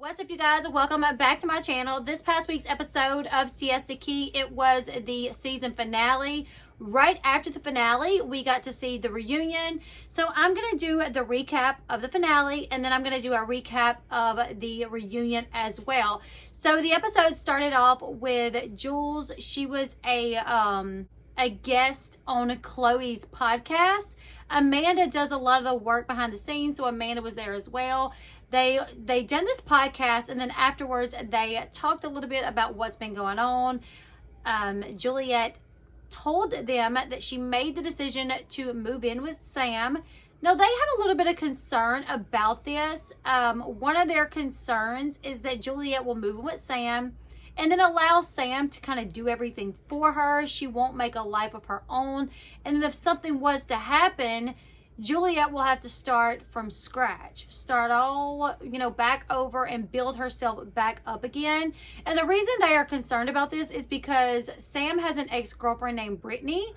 What's up, you guys? Welcome back to my channel. This past week's episode of Siesta, it was the season finale. Right after the finale, we got to see the reunion. So I'm going to do the recap of the finale, and then I'm going to do a recap of the reunion as well. So the episode started off with Jules. She was a guest on Chloe's podcast. Amanda does a lot of the work behind the scenes, so Amanda was there as well. They done this podcast, and then afterwards they talked a little bit about what's been going on. Juliette told them that she made the decision to move in with Sam. Now, they have a little bit of concern about this. One of their concerns is that Juliette will move in with Sam and then allow Sam to kind of do everything for her. She won't make a life of her own. And then if something was to happen, Juliette will have to start from scratch, start all, back over and build herself back up again. And the reason they are concerned about this is because Sam has an ex-girlfriend named Brittany,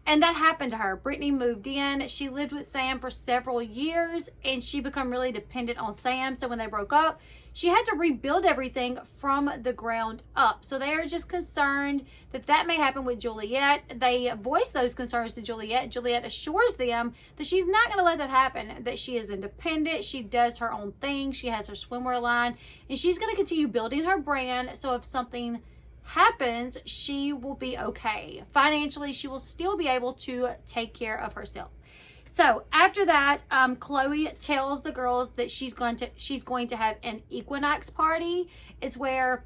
and that happened to her. Brittany moved in. She lived with Sam for several years, and she became really dependent on Sam. So when they broke up, she had to rebuild everything from the ground up. So they are just concerned that that may happen with Juliette. They voice those concerns to Juliette. Juliette assures them that she's not going to let that happen, that she is independent. She does her own thing. She has her swimwear line, and she's going to continue building her brand. So if something happens, she will be okay. Financially, she will still be able to take care of herself. So after that, Chloe tells the girls that she's going to have an equinox party. It's where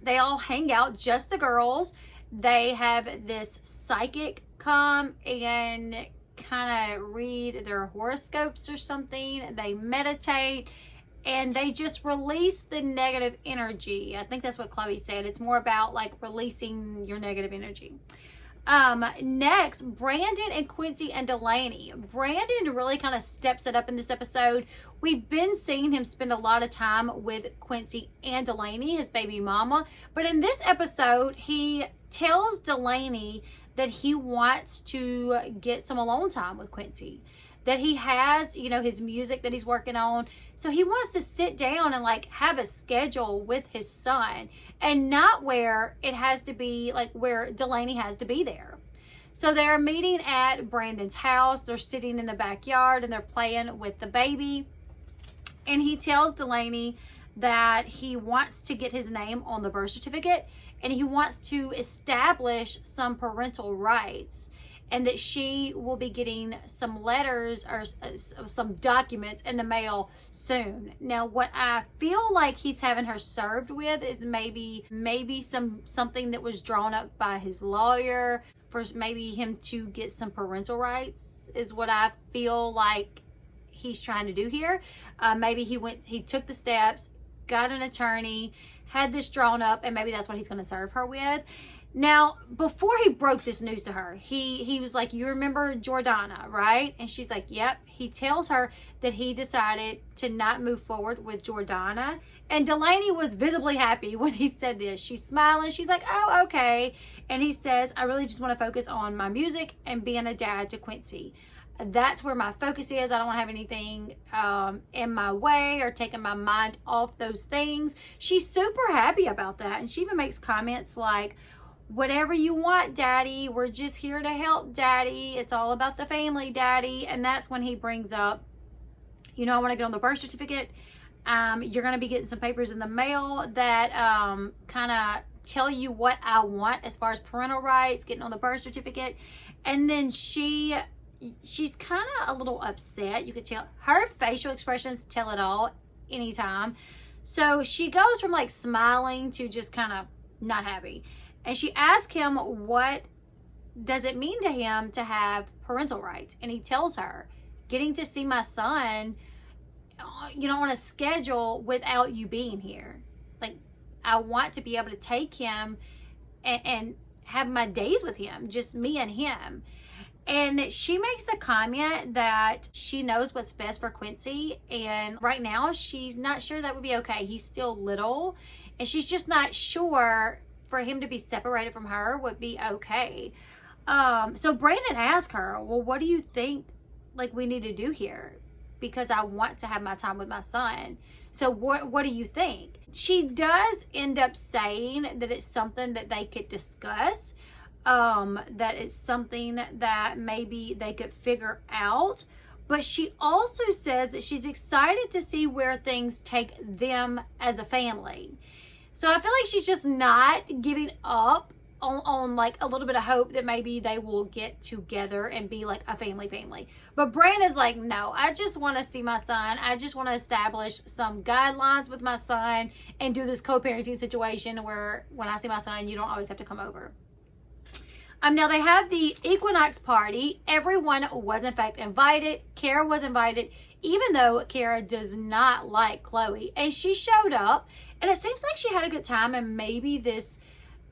they all hang out, just the girls. They have this psychic come and kind of read their horoscopes or something. They meditate, and they just release the negative energy. I think that's what Chloe said. It's more about like releasing your negative energy. Next, Brandon and Quincy and Delaney. Brandon really kind of steps it up in this episode. We've been seeing him spend a lot of time with Quincy and Delaney, his baby mama. But in this episode, he tells Delaney that he wants to get some alone time with Quincy. That he has, his music that he's working on. So he wants to sit down and like have a schedule with his son, and not where it has to be like where Delaney has to be there. So they're meeting at Brandon's house. They're sitting in the backyard and they're playing with the baby. And he tells Delaney that he wants to get his name on the birth certificate, and he wants to establish some parental rights, and that she will be getting some letters or some documents in the mail soon. Now, what I feel like he's having her served with is maybe something that was drawn up by his lawyer for maybe him to get some parental rights, is what I feel like he's trying to do here. Maybe he took the steps, got an attorney, had this drawn up, and maybe that's what he's going to serve her with. Now, before he broke this news to her, he was like, you remember Jordana, right? And she's like, yep. He tells her that he decided to not move forward with Jordana. And Delaney was visibly happy when he said this. She's smiling. She's like, oh, okay. And he says, I really just want to focus on my music and being a dad to Quincy. That's where my focus is. I don't want to have anything in my way or taking my mind off those things. She's super happy about that. And she even makes comments like, whatever you want, Daddy. We're just here to help, Daddy. It's all about the family, Daddy. And that's when he brings up, I want to get on the birth certificate. You're going to be getting some papers in the mail that kind of tell you what I want as far as parental rights, getting on the birth certificate. And then she's kind of a little upset. You could tell her facial expressions tell it all anytime. So she goes from like smiling to just kind of not happy. And she asked him, what does it mean to him to have parental rights? And he tells her, getting to see my son, on a schedule without you being here. Like, I want to be able to take him and have my days with him, just me and him. And she makes the comment that she knows what's best for Quincy. And right now, she's not sure that would be okay. He's still little. And she's just not sure for him to be separated from her would be okay. So Brandon asked her, well, what do you think like we need to do here? because I want to have my time with my son. So what do you think? She does end up saying that it's something that they could discuss, that it's something that maybe they could figure out. But she also says that she's excited to see where things take them as a family. So I feel like she's just not giving up on like a little bit of hope that maybe they will get together and be like a family. But Brandon's like, no, I just want to see my son. I just want to establish some guidelines with my son and do this co-parenting situation where when I see my son, you don't always have to come over. Now they have the equinox party. Everyone was in fact invited. Kara was invited, even though Kara does not like Chloe. And she showed up, and it seems like she had a good time, and maybe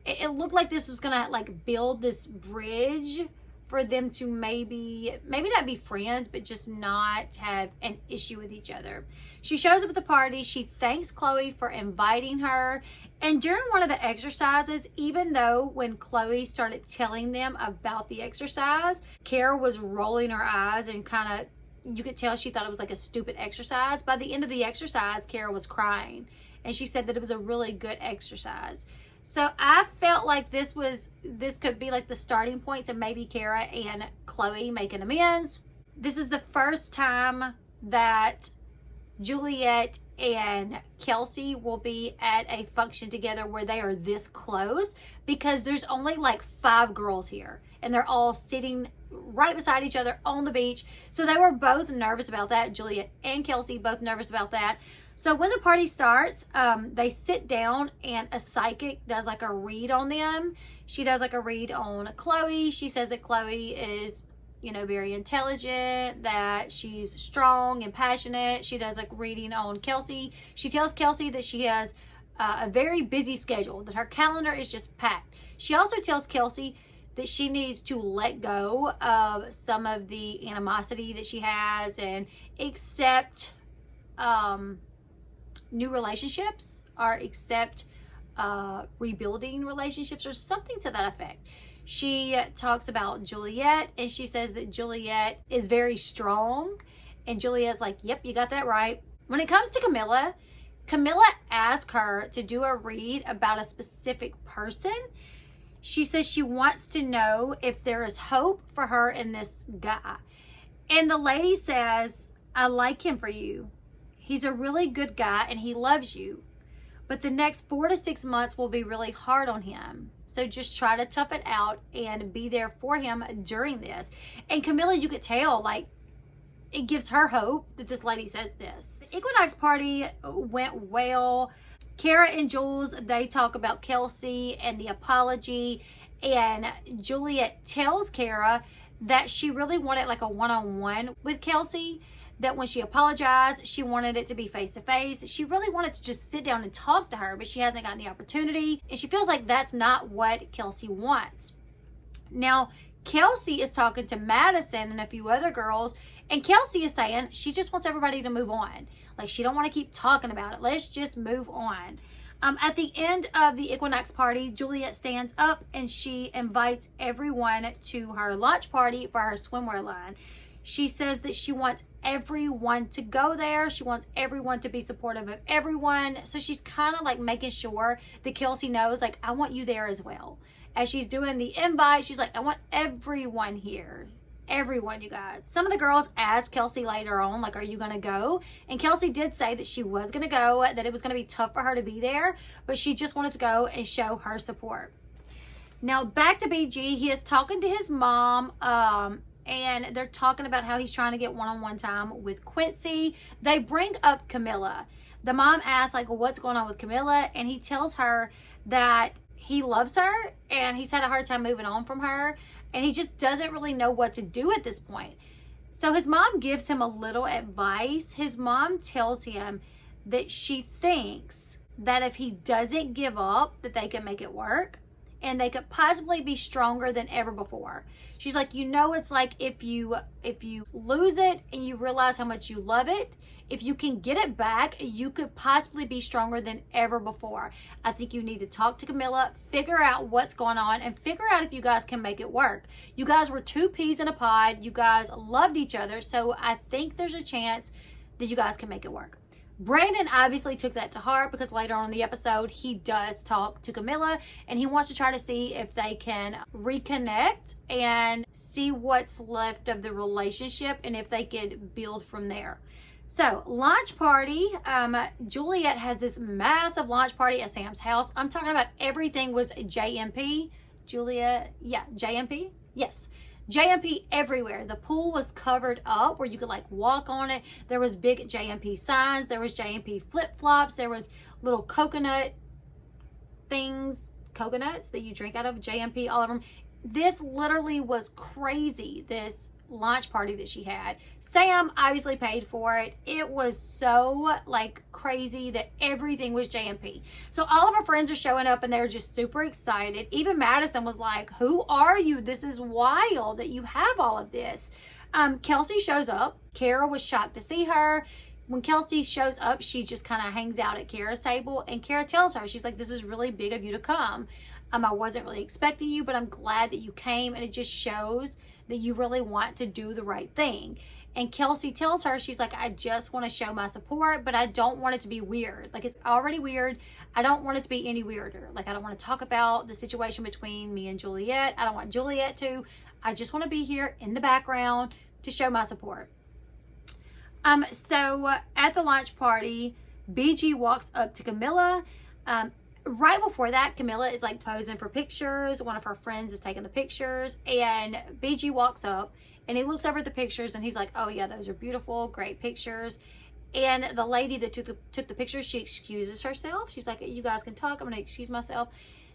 it looked like this was gonna like build this bridge for them to maybe not be friends, but just not have an issue with each other. She shows up at the party. She thanks Chloe for inviting her. And during one of the exercises, even though when Chloe started telling them about the exercise, Kara was rolling her eyes and kind of, you could tell she thought it was like a stupid exercise. By the end of the exercise, Kara was crying. And she said that it was a really good exercise. So I felt like this could be like the starting point to maybe Kara and Chloe making amends. This is the first time that Juliette and Kelsey will be at a function together where they are this close, because there's only like 5 girls here and they're all sitting right beside each other on the beach. So they were both nervous about that. Juliette and Kelsey both nervous about that. So when the party starts, they sit down and a psychic does like a read on them. She does like a read on Chloe. She says that Chloe is, you know, very intelligent, that she's strong and passionate. She does like reading on Kelsey. She tells Kelsey that she has a very busy schedule, that her calendar is just packed. She also tells Kelsey that she needs to let go of some of the animosity that she has and accept new relationships, or accept rebuilding relationships, or something to that effect. She talks about Juliette, and she says that Juliette is very strong, and Juliette's like, yep, you got that right. When it comes to Camilla asked her to do a read about a specific person. She says she wants to know if there is hope for her in this guy. And the lady says, I like him for you. He's a really good guy and he loves you. But the next 4 to 6 months will be really hard on him. So just try to tough it out and be there for him during this. And Camilla, you could tell, like, it gives her hope that this lady says this. The equinox party went well. Kara and Jules, they talk about Kelsey and the apology. And Juliette tells Kara that she really wanted like a one-on-one with Kelsey. That when she apologized, she wanted it to be face-to-face. She really wanted to just sit down and talk to her, but she hasn't gotten the opportunity. And she feels like that's not what Kelsey wants. Now, Kelsey is talking to Madison and a few other girls, and Kelsey is saying she just wants everybody to move on. Like, she don't want to keep talking about it. Let's just move on. At the end of the equinox party, Juliette stands up and she invites everyone to her launch party for her swimwear line. She says that she wants everyone to go there. She wants everyone to be supportive of everyone. So she's kind of like making sure that Kelsey knows, like, I want you there as well. As she's doing the invite, she's like, I want everyone here. Everyone, you guys. Some of the girls asked Kelsey later on, like, are you going to go? And Kelsey did say that she was going to go, that it was going to be tough for her to be there, but she just wanted to go and show her support. Now, back to BG. He is talking to his mom, and they're talking about how he's trying to get one-on-one time with Quincy. They bring up Camilla. The mom asks, like, well, what's going on with Camilla? And he tells her that he loves her and he's had a hard time moving on from her. And he just doesn't really know what to do at this point. So his mom gives him a little advice. His mom tells him that she thinks that if he doesn't give up, that they can make it work. and they could possibly be stronger than ever before. She's like, you know, it's like if you lose it and you realize how much you love it, if you can get it back, you could possibly be stronger than ever before. I think you need to talk to Camilla, figure out what's going on, and figure out if you guys can make it work. You guys were two peas in a pod. You guys loved each other, so I think there's a chance that you guys can make it work. Brandon obviously took that to heart because later on in the episode, he does talk to Camilla and he wants to try to see if they can reconnect and see what's left of the relationship and if they could build from there. So, launch party. Juliette has this massive launch party at Sam's house. I'm talking about everything was JMP. Juliette, yeah, JMP? Yes. JMP everywhere. The pool was covered up where you could like walk on it. There was big JMP signs. There was JMP flip-flops. There was little coconut things, coconuts that you drink out of, JMP, all of them. This literally was crazy, this launch party that she had. Sam obviously paid for it. It was so like crazy that everything was JMP. So all of our friends are showing up and they're just super excited. Even Madison was like, who are you? This is wild that you have all of this. Kelsey shows up. Kara was shocked to see her. When Kelsey shows up, she just kind of hangs out at Kara's table, and Kara tells her, she's like, this is really big of you to come. I wasn't really expecting you, but I'm glad that you came, and it just shows that you really want to do the right thing. And Kelsey tells her, she's like, I just want to show my support, but I don't want it to be weird. Like, it's already weird. I don't want it to be any weirder. Like, I don't want to talk about the situation between me and Juliette. I don't want Juliette to. I just want to be here in the background to show my support. So at the launch party, BG walks up to Camilla. Right before that, Camilla is like posing for pictures. One of her friends is taking the pictures, and BG walks up and he looks over at the pictures and he's like, oh yeah, those are beautiful, great pictures. And the lady that took the pictures, she excuses herself. She's like, you guys can talk, I'm gonna excuse myself.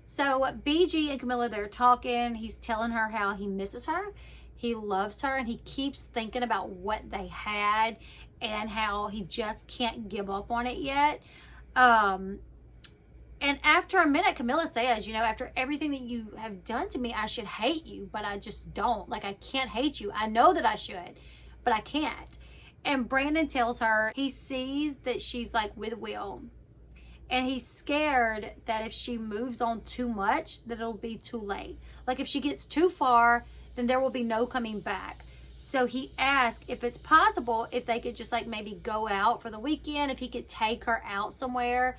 So BG and Camilla, they're talking. He's telling her how he misses her, he loves her, and he keeps thinking about what they had and how he just can't give up on it yet. And after a minute, Camilla says, you know, after everything that you have done to me, I should hate you, but I just don't. Like, I can't hate you. I know that I should, but I can't. And Brandon tells her he sees that she's like with Will, and he's scared that if she moves on too much, that it'll be too late. Like, if she gets too far, then there will be no coming back. So he asked if it's possible if they could just like maybe go out for the weekend, if he could take her out somewhere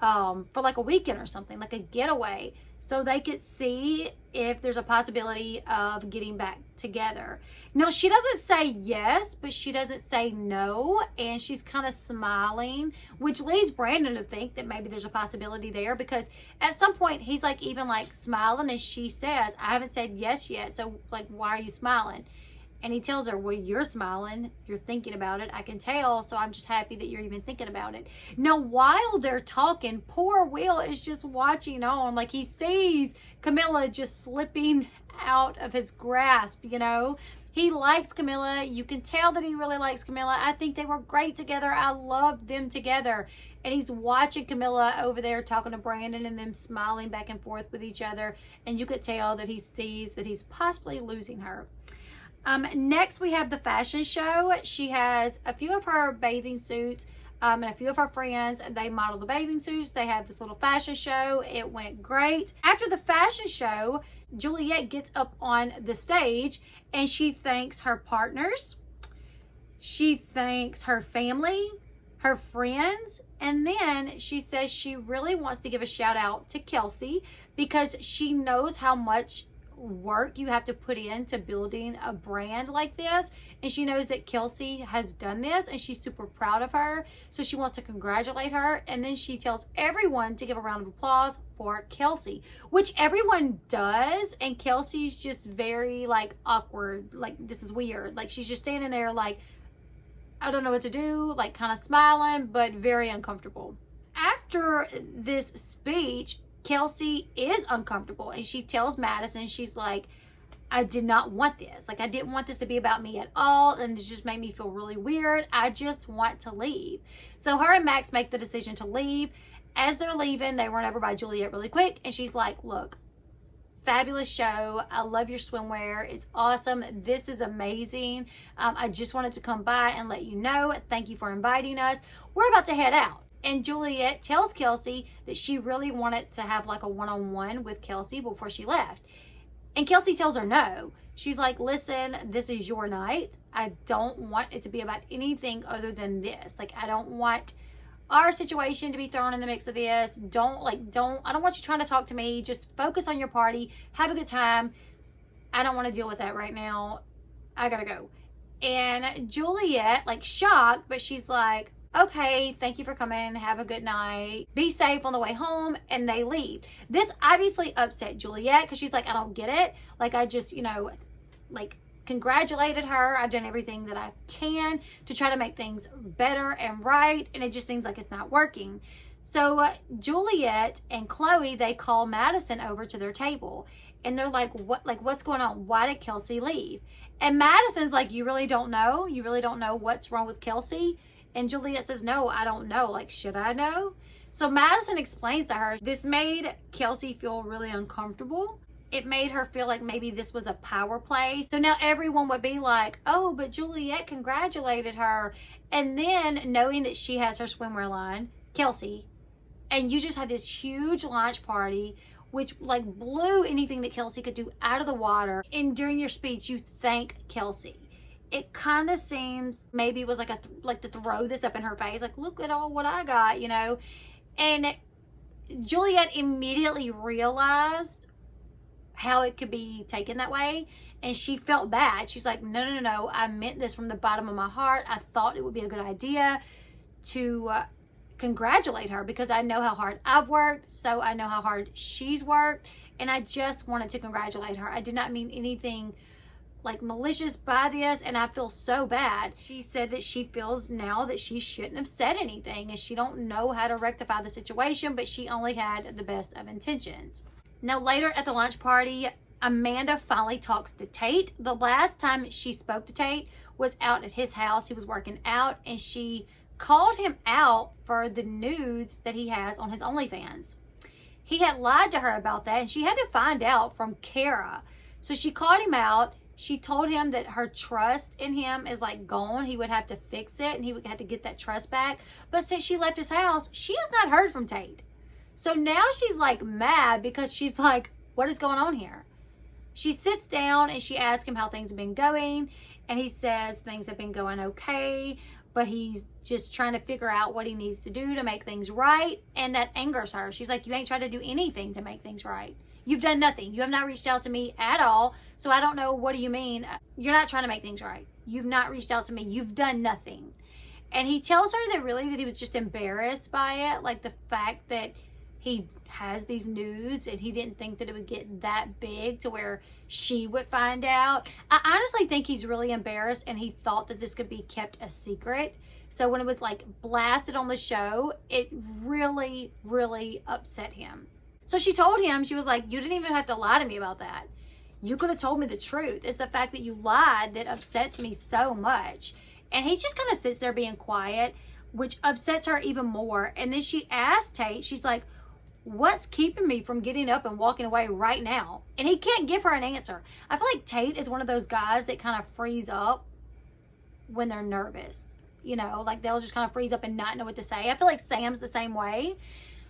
for like a weekend or something, like a getaway, so they could see if there's a possibility of getting back together. Now, she doesn't say yes, but she doesn't say no, and she's kind of smiling, which leads Brandon to think that maybe there's a possibility there, because at some point he's like even like smiling, and she says, I haven't said yes yet, so like, why are you smiling? And he tells her, well, you're smiling, you're thinking about it, I can tell, so I'm just happy that you're even thinking about it. Now, while they're talking, poor Will is just watching on, like he sees Camilla just slipping out of his grasp, you know. He likes Camilla. You can tell that he really likes Camilla. I think they were great together. I love them together. And he's watching Camilla over there talking to Brandon and them smiling back and forth with each other. And you could tell that he sees that he's possibly losing her. Next, we have the fashion show. She has a few of her bathing suits and a few of her friends. They model the bathing suits. They have this little fashion show. It went great. After the fashion show, Juliette gets up on the stage and she thanks her partners. She thanks her family, her friends, and then she says she really wants to give a shout out to Kelsey because she knows how much work you have to put into building a brand like this, and she knows that Kelsey has done this and she's super proud of her, so she wants to congratulate her. And then she tells everyone to give a round of applause for Kelsey, which everyone does, and Kelsey's just very like awkward, like this is weird, like she's just standing there like I don't know what to do, like kind of smiling but very uncomfortable. After this speech, Kelsey is uncomfortable, and she tells Madison, she's like, I did not want this. Like, I didn't want this to be about me at all, and it just made me feel really weird. I just want to leave. So her and Max make the decision to leave. As they're leaving, they run over by Juliette really quick, and she's like, look, fabulous show. I love your swimwear. It's awesome. This is amazing. I just wanted to come by and let you know. Thank you for inviting us. We're about to head out. And Juliette tells Kelsey that she really wanted to have like a one-on-one with Kelsey before she left. And Kelsey tells her no. She's like, listen, this is your night. I don't want it to be about anything other than this. Like, I don't want our situation to be thrown in the mix of this. I don't want you trying to talk to me. Just focus on your party. Have a good time. I don't want to deal with that right now. I gotta go. And Juliette, like, shocked, but she's like, okay, thank you for coming. Have a good night. Be safe on the way home. And they leave. This obviously upset Juliette because she's like, I don't get it. Like, I just, like, congratulated her. I've done everything that I can to try to make things better and right. And it just seems like it's not working. So Juliette and Chloe, they call Madison over to their table. And they're like, what's going on? Why did Kelsey leave? And Madison's like, you really don't know? You really don't know what's wrong with Kelsey? And Juliette says, no, I don't know. Like, should I know? So Madison explains to her, this made Kelsey feel really uncomfortable. It made her feel like maybe this was a power play. So now everyone would be like, oh, but Juliette congratulated her. And then knowing that she has her swimwear line, Kelsey, and you just had this huge launch party, which like blew anything that Kelsey could do out of the water. And during your speech, you thank Kelsey. It kind of seems maybe it was like to throw this up in her face, like, look at all what I got, And Juliette immediately realized how it could be taken that way, and she felt bad. She's like, no, I meant this from the bottom of my heart. I thought it would be a good idea to congratulate her because I know how hard I've worked, so I know how hard she's worked, and I just wanted to congratulate her. I did not mean anything like malicious by this, and I feel so bad. She said that she feels now that she shouldn't have said anything and she don't know how to rectify the situation, but she only had the best of intentions. Now later at the lunch party, Amanda finally talks to Tate. The last time she spoke to Tate was out at his house. He was working out, and she called him out for the nudes that he has on his OnlyFans. He had lied to her about that, and she had to find out from Kara. So she called him out. She told him that her trust in him is like gone. He would have to fix it, and he would have to get that trust back. But since she left his house, she has not heard from Tate. So now she's like mad because she's like, what is going on here? She sits down and she asks him how things have been going. And he says things have been going okay, but he's just trying to figure out what he needs to do to make things right. And that angers her. She's like, you ain't tried to do anything to make things right. You've done nothing. You have not reached out to me at all. So I don't know, what do you mean? You're not trying to make things right. You've not reached out to me. You've done nothing. And he tells her that he was just embarrassed by it. Like the fact that he has these nudes and he didn't think that it would get that big to where she would find out. I honestly think he's really embarrassed, and he thought that this could be kept a secret. So when it was like blasted on the show, it really, really upset him. So she told him, she was like, you didn't even have to lie to me about that. You could have told me the truth. It's the fact that you lied that upsets me so much. And he just kind of sits there being quiet, which upsets her even more. And then she asked Tate, she's like, what's keeping me from getting up and walking away right now? And he can't give her an answer. I feel like Tate is one of those guys that kind of freeze up when they're nervous. Like they'll just kind of freeze up and not know what to say. I feel like Sam's the same way.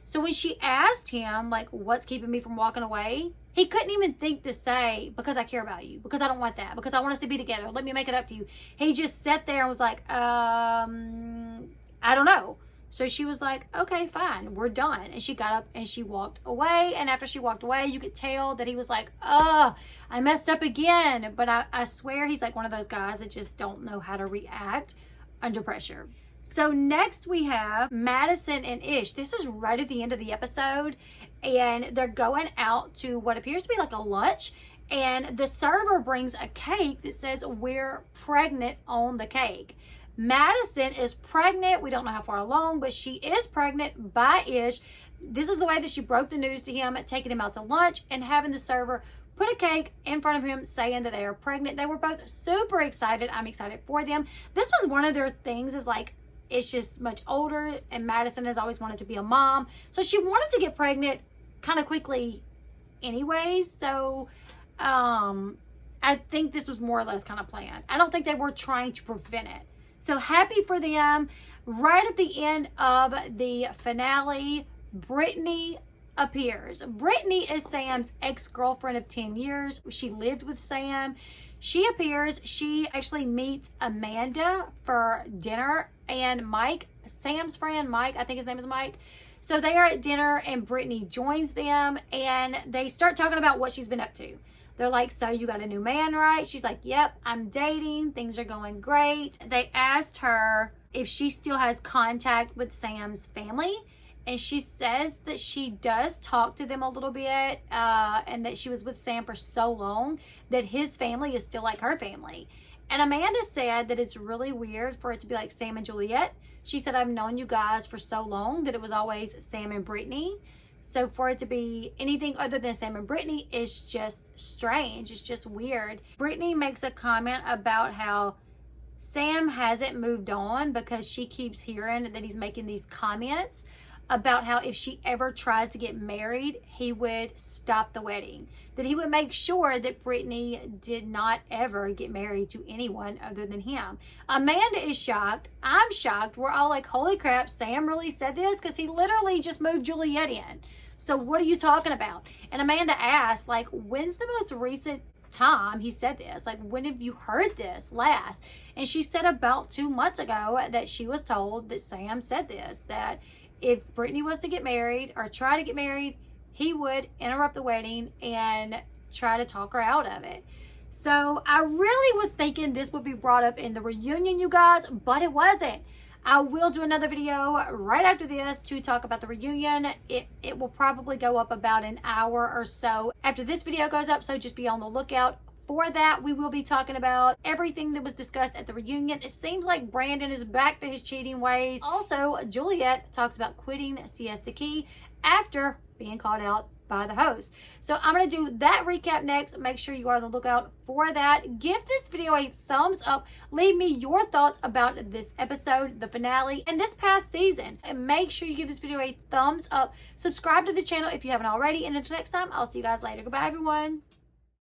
So when she asked him, like, what's keeping me from walking away? He couldn't even think to say, because I care about you, because I don't want that, because I want us to be together. Let me make it up to you. He just sat there and was like, I don't know. So she was like, okay, fine, we're done. And she got up and she walked away. And after she walked away, you could tell that he was like, I messed up again. But I swear he's like one of those guys that just don't know how to react under pressure. So next we have Madison and Ish. This is right at the end of the episode, and they're going out to what appears to be like a lunch, and the server brings a cake that says we're pregnant on the cake. Madison is pregnant. We don't know how far along, but she is pregnant by Ish. This is the way that she broke the news to him, taking him out to lunch and having the server put a cake in front of him saying that they are pregnant. They were both super excited. I'm excited for them. This was one of their things, is like, it's just much older, and Madison has always wanted to be a mom. So she wanted to get pregnant kind of quickly anyways. So I think this was more or less kind of planned. I don't think they were trying to prevent it. So happy for them. Right at the end of the finale, Brittany appears. Brittany is Sam's ex-girlfriend of 10 years. She lived with Sam. She appears. She actually meets Amanda for dinner, and Mike, Sam's friend, Mike, I think his name is Mike. So they are at dinner and Brittany joins them and they start talking about what she's been up to. They're like, so you got a new man, right? She's like, yep, I'm dating. Things are going great. They asked her if she still has contact with Sam's family. And she says that she does talk to them a little bit and that she was with Sam for so long that his family is still like her family. And Amanda said that it's really weird for it to be like Sam and Juliette. She said, I've known you guys for so long that it was always Sam and Brittany. So for it to be anything other than Sam and Brittany is just strange. It's just weird. Brittany makes a comment about how Sam hasn't moved on because she keeps hearing that he's making these comments about how if she ever tries to get married, he would stop the wedding. That he would make sure that Brittany did not ever get married to anyone other than him. Amanda is shocked. I'm shocked. We're all like, holy crap, Sam really said this? Because he literally just moved Juliette in. So what are you talking about? And Amanda asked, like, when's the most recent time he said this? Like, when have you heard this last? And she said about 2 months ago that she was told that Sam said this, that if Brittany was to get married or try to get married, he would interrupt the wedding and try to talk her out of it. So I really was thinking this would be brought up in the reunion, you guys, but it wasn't. I will do another video right after this to talk about the reunion. It will probably go up about an hour or so after this video goes up, so just be on the lookout for that. We will be talking about everything that was discussed at the reunion. It seems like Brandon is back to his cheating ways. Also, Juliette talks about quitting Siesta Key after being called out by the host. So I'm going to do that recap next. Make sure you are on the lookout for that. Give this video a thumbs up. Leave me your thoughts about this episode, the finale, and this past season. And make sure you give this video a thumbs up. Subscribe to the channel if you haven't already. And until next time, I'll see you guys later. Goodbye, everyone.